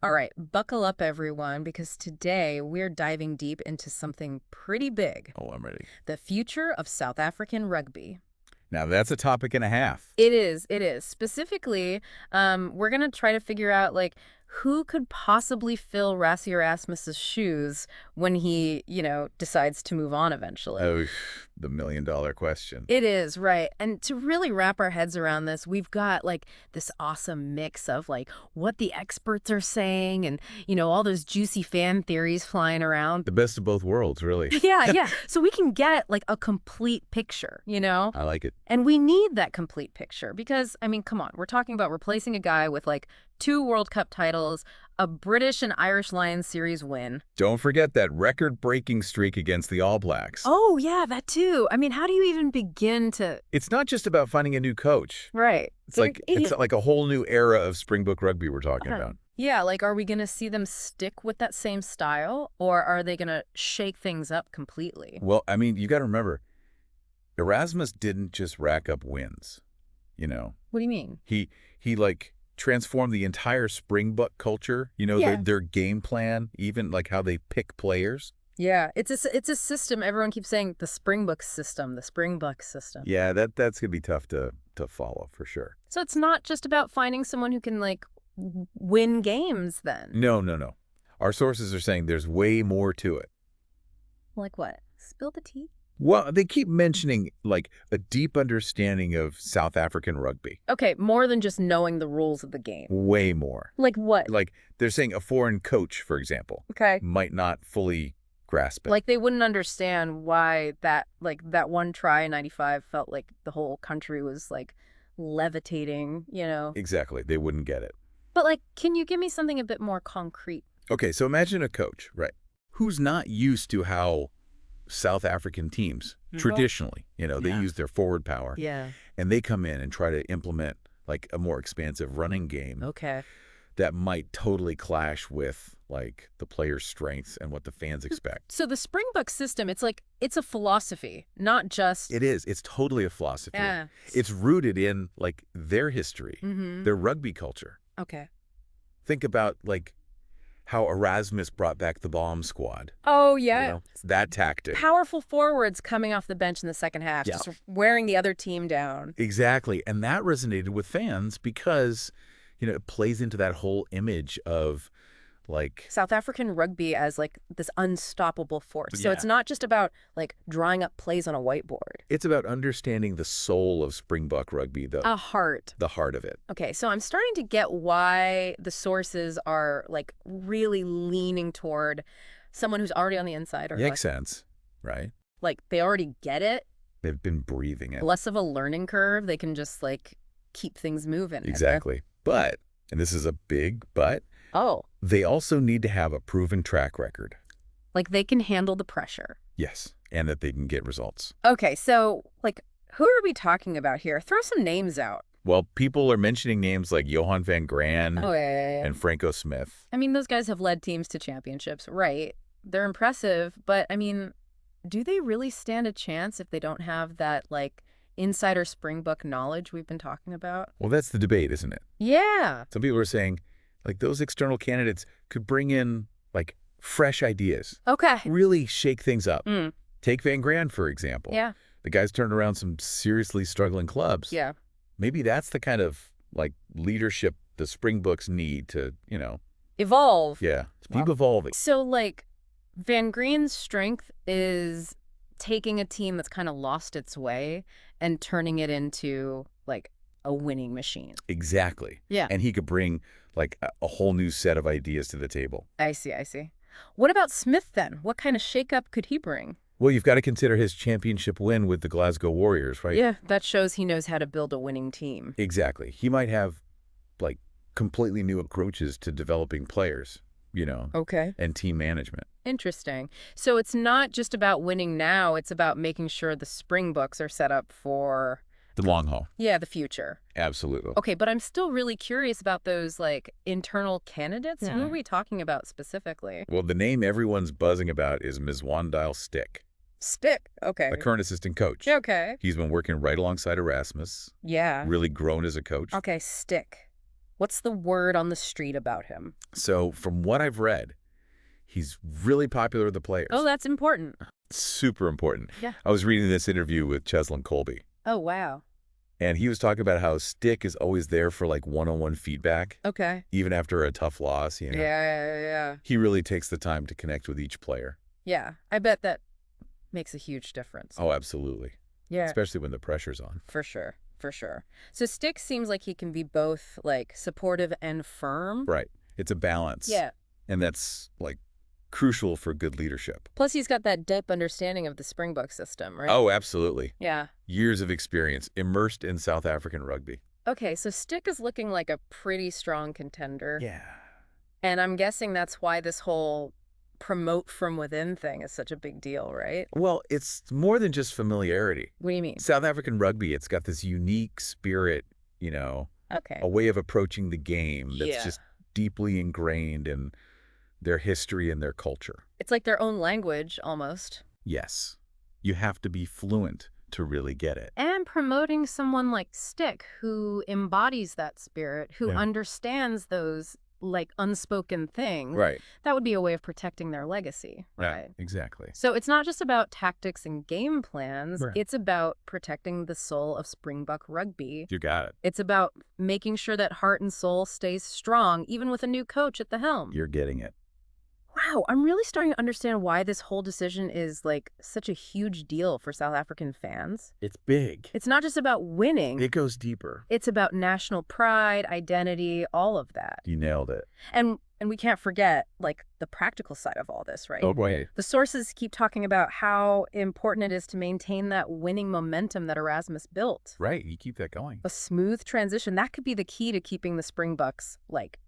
All right, buckle up, everyone, because today we're diving deep into something pretty big, Oh, I'm ready. the future of South African rugby. Now that's a topic and a half. It is, it is. Specifically, we're going to try to figure out, like, who could possibly fill Rassie Erasmus's shoes when he, decides to move on eventually. Oh, the million-dollar question. It is, right. And to really wrap our heads around this, we've got like this awesome mix of like what the experts are saying and, all those juicy fan theories flying around. The best of both worlds, really. Yeah, yeah. So we can get like a complete picture. I like it. And we need that complete picture because, I mean, come on, we're talking about replacing a guy with like 2 World Cup titles, a British and Irish Lions series win. Don't forget that record-breaking streak against the All Blacks. Oh, yeah, that too. I mean, how do you even begin to... It's not just about finding a new coach. Right. It's like a whole new era of Springbok rugby we're talking about. Yeah, like, are we going to see them stick with that same style, or are they going to shake things up completely? Well, I mean, you got to remember, Erasmus didn't just rack up wins, What do you mean? He like transformed the entire Springbok culture, Yeah. their game plan, even like how they pick players. Yeah, it's a system. Everyone keeps saying the Springbok system, the Springbok system. Yeah, that's gonna be tough to follow for sure. So it's not just about finding someone who can, like, win games then. No, no, no. Our sources are saying there's way more to it. Like what? Spill the tea? Well, they keep mentioning like a deep understanding of South African rugby. Okay, more than just knowing the rules of the game. Way more. Like what? Like they're saying a foreign coach, for example, Okay. might not fully grasp it. Like they wouldn't understand why that one try in 95 felt like the whole country was like levitating. Exactly. They wouldn't get it. But like, can you give me something a bit more concrete? Okay, so imagine a coach, right, who's not used to how South African teams traditionally, they use their forward power. Yeah. And they come in and try to implement like a more expansive running game. Okay. That might totally clash with like the player's strengths and what the fans expect. So the Springbok system, it's a philosophy, not just... It is. It's totally a philosophy. Yeah. It's rooted in like their history, their rugby culture. Okay. Think about like how Erasmus brought back the bomb squad. Oh, yeah. That tactic. Powerful forwards coming off the bench in the second half, Yeah. just wearing the other team down. Exactly. And that resonated with fans because, it plays into that whole image of like... South African rugby as like this unstoppable force. So Yeah. it's not just about like drawing up plays on a whiteboard. It's about understanding the soul of Springbok rugby, A heart. the heart of it. Okay, so I'm starting to get why the sources are like really leaning toward someone who's already on the inside, or Makes sense, right? like they already get it, They've been breathing it. less of a learning curve. They can just like keep things moving. Exactly. But, and this is a big but, Oh, they also need to have a proven track record. like they can handle the pressure. Yes. And that they can get results. Okay, so like who are we talking about here? Throw some names out. Well, people are mentioning names like Johan van Gran Oh, yeah. and Franco Smith. I mean, those guys have led teams to championships, right? They're impressive, but I mean, do they really stand a chance if they don't have that like insider Springbok knowledge we've been talking about? Well, that's the debate, isn't it? Yeah. Some people are saying like those external candidates could bring in like fresh ideas, Okay. really shake things up. Mm. Take Van Gran, for example. Yeah. The guy's turned around some seriously struggling clubs. Yeah. Maybe that's the kind of like leadership the Springboks need to, Evolve. keep evolving. So like Van Green's strength is taking a team that's kind of lost its way and turning it into like a winning machine. Exactly. Yeah. And he could bring like a whole new set of ideas to the table. I see. What about Smith then? What kind of shakeup could he bring? Well, you've got to consider his championship win with the Glasgow Warriors, right? Yeah, that shows he knows how to build a winning team. Exactly. He might have like completely new approaches to developing players, Okay. and team management. Interesting. So it's not just about winning now, it's about making sure the Springboks are set up for, The long haul. the future. Absolutely. Okay, but I'm still really curious about those like internal candidates. Who are we talking about specifically? Well, the name everyone's buzzing about is Mzwandile Stick, Stick. Okay. the current assistant coach. Okay. He's been working right alongside Erasmus, Yeah. really grown as a coach. Okay, Stick. What's the word on the street about him? So from what I've read, he's really popular with the Oh, players. that's important. Super important. Yeah. I was reading this interview with Cheslin Colby, Oh, wow. and he was talking about how Stick is always there for like one-on-one feedback, Okay. even after a tough loss, Yeah, yeah, yeah. He really takes the time to connect with each player. Yeah, I bet that makes a huge difference. Oh, absolutely. Yeah. Especially when the pressure's on. For sure. For sure. So Stick seems like he can be both, like, supportive and firm. Right. It's a balance. Yeah. And that's, like, crucial for good leadership. Plus, he's got that deep understanding of the Springbok system, right? Oh, absolutely. Yeah. Years of experience, immersed in South African rugby. Okay, so Stick is looking like a pretty strong contender. Yeah. And I'm guessing that's why this whole promote from within thing is such a big deal, right? Well, it's more than just familiarity. What do you mean? South African rugby, it's got this unique spirit, Okay. a way of approaching the game that's Yeah. just deeply ingrained in their history and their culture. It's like their own language, almost. Yes. You have to be fluent to really get it. And promoting someone like Stick, who embodies that spirit, who Yeah. understands those, like, unspoken things. Right. That would be a way of protecting their legacy, right? Exactly. So it's not just about tactics and game plans. Right. It's about protecting the soul of Springbok rugby. You got it. It's about making sure that heart and soul stays strong, even with a new coach at the helm. You're getting it. Wow, I'm really starting to understand why this whole decision is, like, such a huge deal for South African fans. It's big. It's not just about winning. It goes deeper. It's about national pride, identity, all of that. You nailed it. And we can't forget, like, the practical side of all this, right? Oh, boy. The sources keep talking about how important it is to maintain that winning momentum that Erasmus built. Right. You keep that going. A smooth transition, that could be the key to keeping the Springboks, like,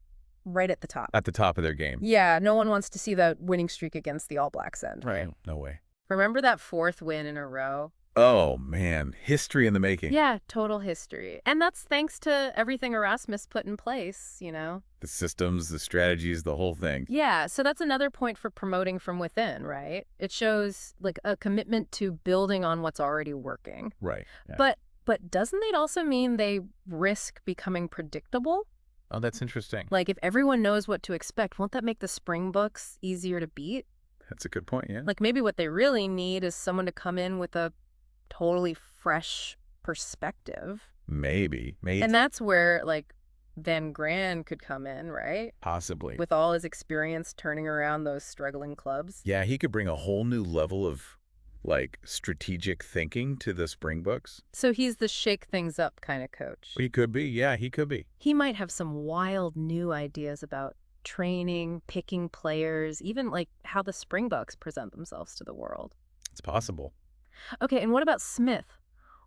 right at the top. At the top of their game. Yeah, no one wants to see that winning streak against the All Blacks end. Right. No way. Remember that 4th win in a row? Oh, man. History in the making. Yeah, total history. And that's thanks to everything Erasmus put in place, The systems, the strategies, the whole thing. Yeah, so that's another point for promoting from within, right? It shows, like, a commitment to building on what's already working. Right. Yeah. But doesn't it also mean they risk becoming predictable? Oh, that's interesting. Like, if everyone knows what to expect, won't that make the Springboks easier to beat? That's a good point, yeah. Like, maybe what they really need is someone to come in with a totally fresh perspective. Maybe. And that's where, like, Van Gran could come in, right? Possibly. With all his experience turning around those struggling clubs. Yeah, he could bring a whole new level of, like, strategic thinking to the Springboks. So he's the shake things up kind of coach. He could be. Yeah, he could be. He might have some wild new ideas about training, picking players, even, like, how the Springboks present themselves to the world. It's possible. Okay, and what about Smith?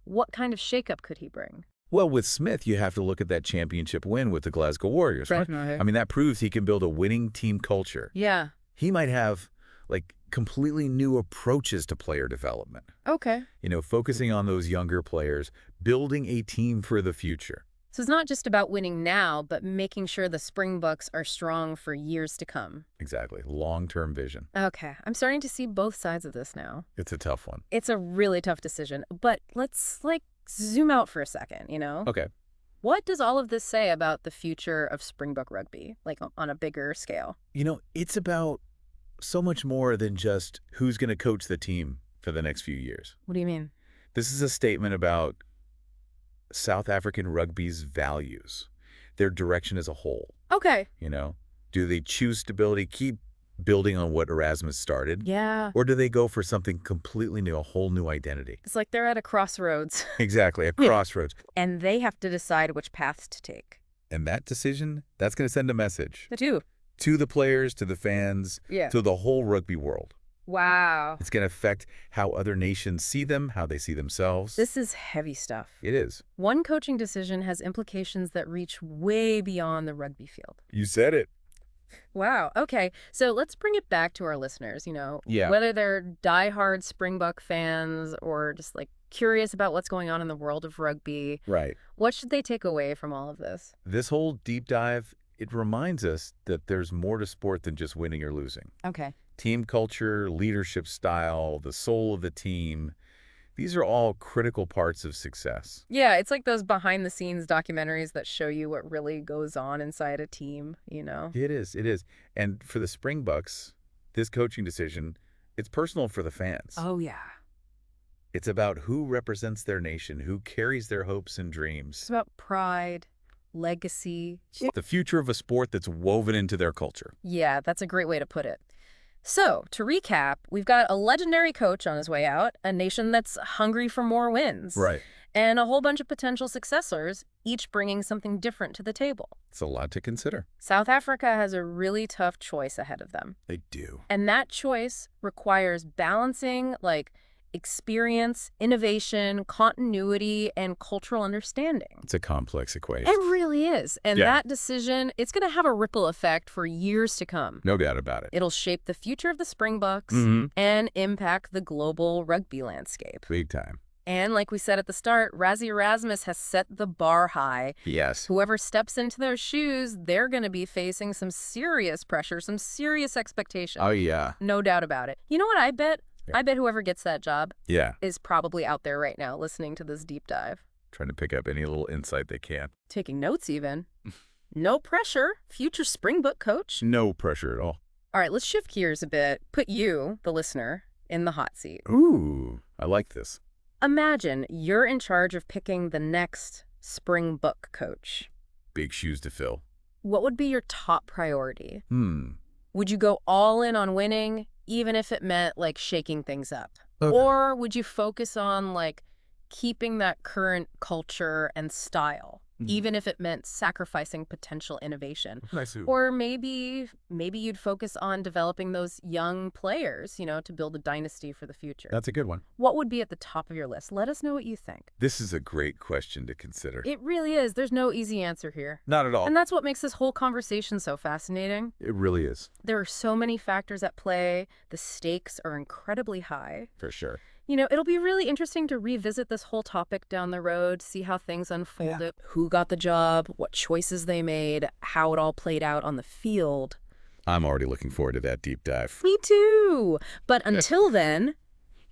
What kind of shakeup could he bring? Well, with Smith, you have to look at that championship win with the Glasgow Warriors, right? Right. I mean, that proves he can build a winning team culture. Yeah. He might have, like, completely new approaches to player development. Okay. Focusing on those younger players, building a team for the future. So it's not just about winning now, but making sure the Springboks are strong for years to come. Exactly. Long-term vision. Okay, I'm starting to see both sides of this now. It's a tough one. It's a really tough decision, but let's, like, zoom out for a second, Okay. What does all of this say about the future of Springbok rugby, like, on a bigger scale? It's about so much more than just who's going to coach the team for the next few years. What do you mean? This is a statement about South African rugby's values, their direction as a whole. Okay. Do they choose stability, keep building on what Erasmus started? Yeah. Or do they go for something completely new, a whole new identity? It's like they're at a crossroads, Exactly, a crossroads. and they have to decide which paths to take. And that decision, that's going to send a message The two. to the players, to the fans, Yeah. to the whole rugby world. Wow. It's going to affect how other nations see them, how they see themselves. This is heavy stuff. It is. One coaching decision has implications that reach way beyond the rugby field. You said it. Wow. Okay. So let's bring it back to our listeners, Yeah. whether they're diehard Springbok fans or just, like, curious about what's going on in the world of rugby. Right. What should they take away from all of this? This whole deep dive, it reminds us that there's more to sport than just winning or losing. Okay. Team culture, leadership style, the soul of the team, These are all critical parts of success. Yeah, it's like those behind-the-scenes documentaries that show you what really goes on inside a team, you know? It is. It is. And for the Springboks, this coaching decision, it's personal for the fans. Oh, yeah. It's about who represents their nation, who carries their hopes and dreams. It's about pride, legacy. The future of a sport that's woven into their culture. Yeah, that's a great way to put it. So, to recap, we've got a legendary coach on his way out, a nation that's hungry for more wins. Right. And a whole bunch of potential successors, each bringing something different to the table. It's a lot to consider. South Africa has a really tough choice ahead of them. They do. And that choice requires balancing, like, experience, innovation, continuity, and cultural understanding. It's a complex equation. It really is. And Yeah. that decision, it's going to have a ripple effect for years to come. No doubt about it. It'll shape the future of the Springboks and impact the global rugby landscape. Big time. And like we said at the start, Rassie Erasmus has set the bar high. Yes. Whoever steps into their shoes, they're going to be facing some serious pressure, some serious expectation. Oh, yeah. No doubt about it. You know what I bet? Yeah. I bet whoever gets that job Yeah. is probably out there right now listening to this deep dive. Trying to pick up any little insight they can. Taking notes even. No pressure, future Springbok coach. No pressure at all. All right, let's shift gears a bit. Put you, the listener, in the hot seat. Ooh, I like this. Imagine you're in charge of picking the next Springbok coach. Big shoes to fill. What would be your top priority? Hmm. Would you go all in on winning, even if it meant, like, shaking things up? Okay. Or would you focus on, like, keeping that current culture and style, even if it meant sacrificing potential innovation? Nice. Or maybe you'd focus on developing those young players, you know, to build a dynasty for the future. That's a good one. What would be at the top of your list? Let us know what you think. This is a great question to consider. It really is. There's no easy answer here. Not at all. And that's what makes this whole conversation so fascinating. It really is. There are so many factors at play. The stakes are incredibly high. For sure. You know, it'll be really interesting to revisit this whole topic down the road, see how things unfolded, who got the job, what choices they made, how it all played out on the field. I'm already looking forward to that deep dive. Me too. But until then,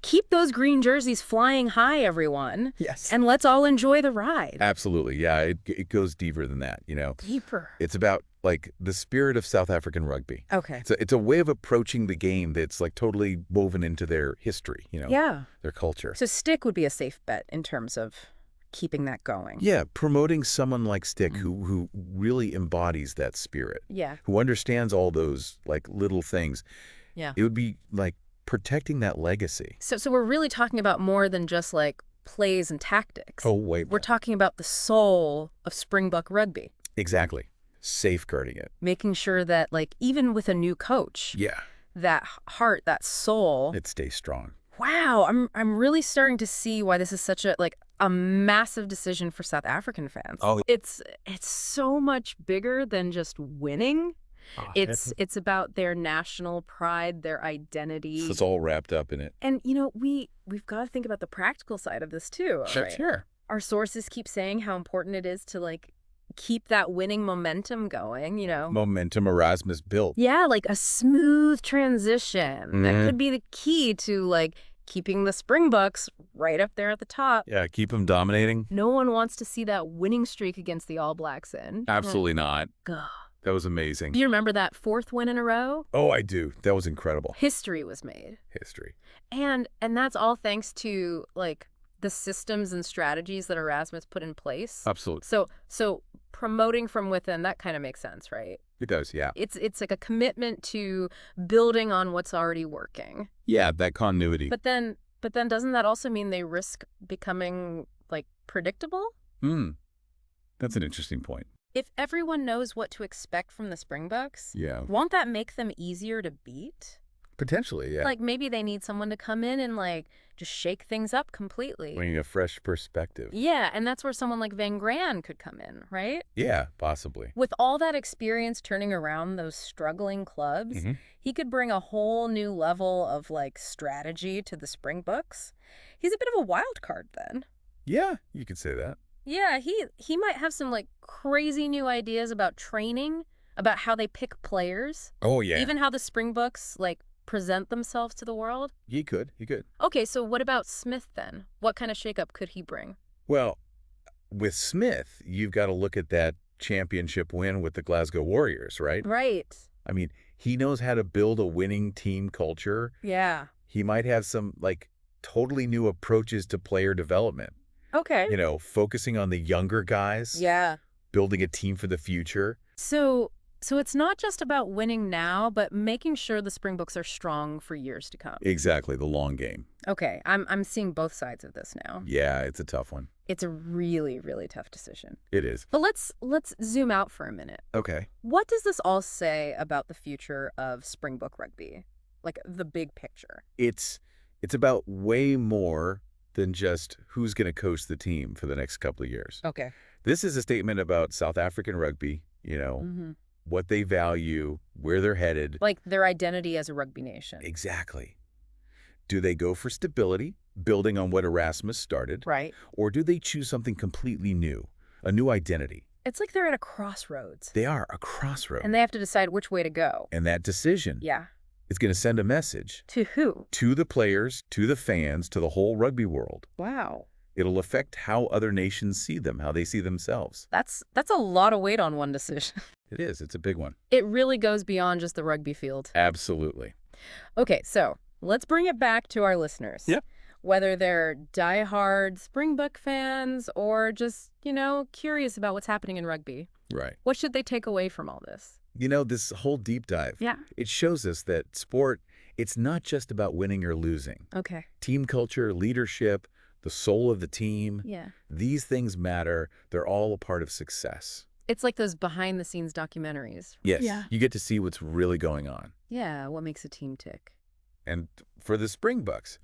keep those green jerseys flying high, everyone. Yes. And let's all enjoy the ride. Absolutely. Yeah, it goes deeper than that, you know. Deeper. It's about, like, the spirit of South African rugby. Okay. It's a way of approaching the game that's, like, totally woven into their history, you know. Yeah. Their culture. So Stick would be a safe bet in terms of keeping that going. Yeah, promoting someone like Stick who really embodies that spirit. Yeah. Who understands all those, like, little things. Yeah. It would be, like, protecting that legacy. So we're really talking about more than just, like, plays and tactics. Oh, wait. We're talking about the soul of Springbok rugby. Exactly. Safeguarding it. Making sure that, like, even with a new coach, Yeah. that heart, that soul. It stays strong. Wow, I'm really starting to see why this is such a massive decision for South African fans. Oh. It's so much bigger than just winning. It's about their national pride, their identity. So it's all wrapped up in it. And, you know, we've got to think about the practical side of this, too. Right? Sure. Our sources keep saying how important it is to, like, keep that winning momentum going, you know. Momentum Erasmus built. Yeah, like a smooth transition. That could be the key to, like, keeping the Springboks right up there at the top. Yeah, keep them dominating. No one wants to see that winning streak against the All Blacks in. Absolutely not. Ugh. That was amazing. Do you remember that fourth win in a row? Oh, I do. That was incredible. History was made. History. And that's all thanks to, like, the systems and strategies that Erasmus put in place. Absolutely. So promoting from within, that kind of makes sense, right? It does, yeah. It's like a commitment to building on what's already working. Yeah, that continuity. But then doesn't that also mean they risk becoming, like, predictable? That's an interesting point. If everyone knows what to expect from the Springboks, Yeah. won't that make them easier to beat? Potentially, yeah. Like, maybe they need someone to come in and, like, just shake things up completely. Bringing a fresh perspective. Yeah, and that's where someone like Van Gran could come in, right? Yeah, possibly. With all that experience turning around those struggling clubs, he could bring a whole new level of, like, strategy to the Springboks. He's a bit of a wild card then. Yeah, you could say that. Yeah, he might have some, like, crazy new ideas about training, about how they pick players. Oh, yeah. Even how the Springboks, like, present themselves to the world? He could. Okay, so what about Smith then? What kind of shakeup could he bring? Well, with Smith, you've got to look at that championship win with the Glasgow Warriors, right? Right. I mean, he knows how to build a winning team culture. Yeah. He might have some, like, totally new approaches to player development. Okay. Focusing on the younger guys. Yeah. Building a team for the future. So it's not just about winning now, but making sure the Springboks are strong for years to come. Exactly, the long game. Okay, I'm seeing both sides of this now. Yeah, it's a tough one. It's a really, really tough decision. It is. But let's zoom out for a minute. Okay. What does this all say about the future of Springbok rugby? Like the big picture. It's about way more than just who's going to coach the team for the next couple of years. Okay. This is a statement about South African rugby, what they value, where they're headed. Like their identity as a rugby nation. Exactly. Do they go for stability, building on what Erasmus started? Right. Or do they choose something completely new, a new identity? It's like they're at a crossroads. They are a crossroad. And they have to decide which way to go. And that decision is going to send a message. To who? To the players, to the fans, to the whole rugby world. Wow. It'll affect how other nations see them, how they see themselves. That's a lot of weight on one decision. It is. It's a big one. It really goes beyond just the rugby field. Absolutely. Okay, so let's bring it back to our listeners. Yeah. Whether they're diehard Springbok fans or just, curious about what's happening in rugby. Right. What should they take away from all this? This whole deep dive, it shows us that sport, it's not just about winning or losing. Okay. Team culture, leadership, the soul of the team. Yeah. These things matter. They're all a part of success. It's like those behind-the-scenes documentaries. Yes. Yeah. You get to see what's really going on. Yeah, what makes a team tick. And for the Springboks,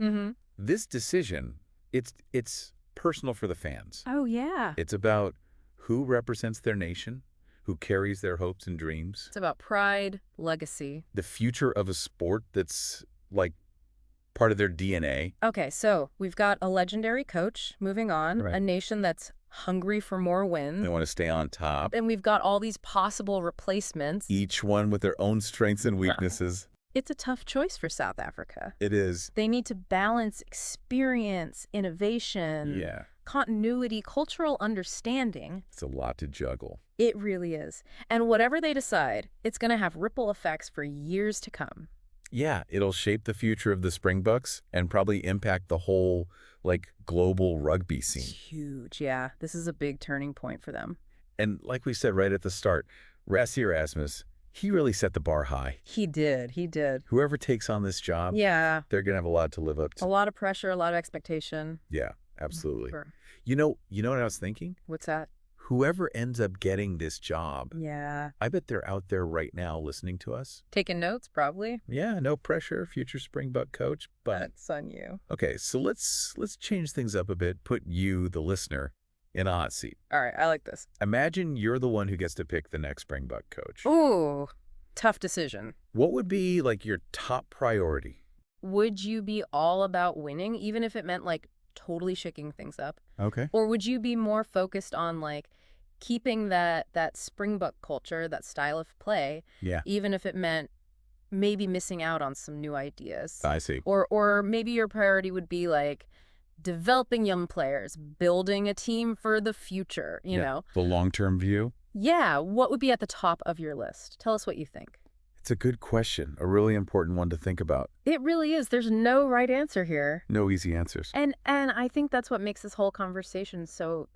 this decision, it's personal for the fans. Oh, yeah. It's about who represents their nation, who carries their hopes and dreams. It's about pride, legacy. The future of a sport that's, like, part of their DNA. Okay, so we've got a legendary coach moving on, a nation that's hungry for more wins. They want to stay on top. And we've got all these possible replacements. Each one with their own strengths and weaknesses. It's a tough choice for South Africa. It is. They need to balance experience, innovation, continuity, cultural understanding. It's a lot to juggle. It really is. And whatever they decide, it's going to have ripple effects for years to come. Yeah, it'll shape the future of the Springboks and probably impact the whole, global rugby scene. It's huge, yeah. This is a big turning point for them. And like we said right at the start, Rassie Erasmus, he really set the bar high. He did. Whoever takes on this job, they're going to have a lot to live up to. A lot of pressure, a lot of expectation. Yeah, absolutely. Sure. You know what I was thinking? What's that? Whoever ends up getting this job, I bet they're out there right now listening to us. Taking notes, probably. Yeah, no pressure, future Springbok coach, but... That's on you. Okay, so let's change things up a bit, put you, the listener, in a hot seat. All right, I like this. Imagine you're the one who gets to pick the next Springbok coach. Ooh, tough decision. What would be, your top priority? Would you be all about winning, even if it meant, totally shaking things up? Okay. Or would you be more focused on, keeping that Springbok culture, that style of play, even if it meant maybe missing out on some new ideas? I see. Or maybe your priority would be, developing young players, building a team for the future, you know? The long-term view? Yeah. What would be at the top of your list? Tell us what you think. It's a good question, a really important one to think about. It really is. There's no right answer here. No easy answers. And I think that's what makes this whole conversation so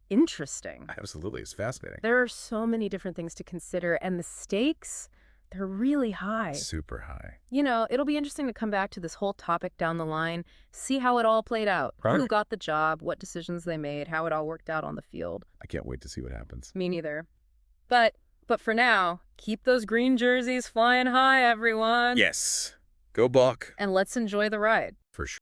interesting. Absolutely. It's fascinating. There are so many different things to consider, and the stakes, they're really high. Super high. It'll be interesting to come back to this whole topic down the line, see how it all played out, who got the job, what decisions they made, how it all worked out on the field. I can't wait to see what happens. Me neither. But for now, keep those green jerseys flying high, everyone. Yes. Go Buck. And let's enjoy the ride. For sure.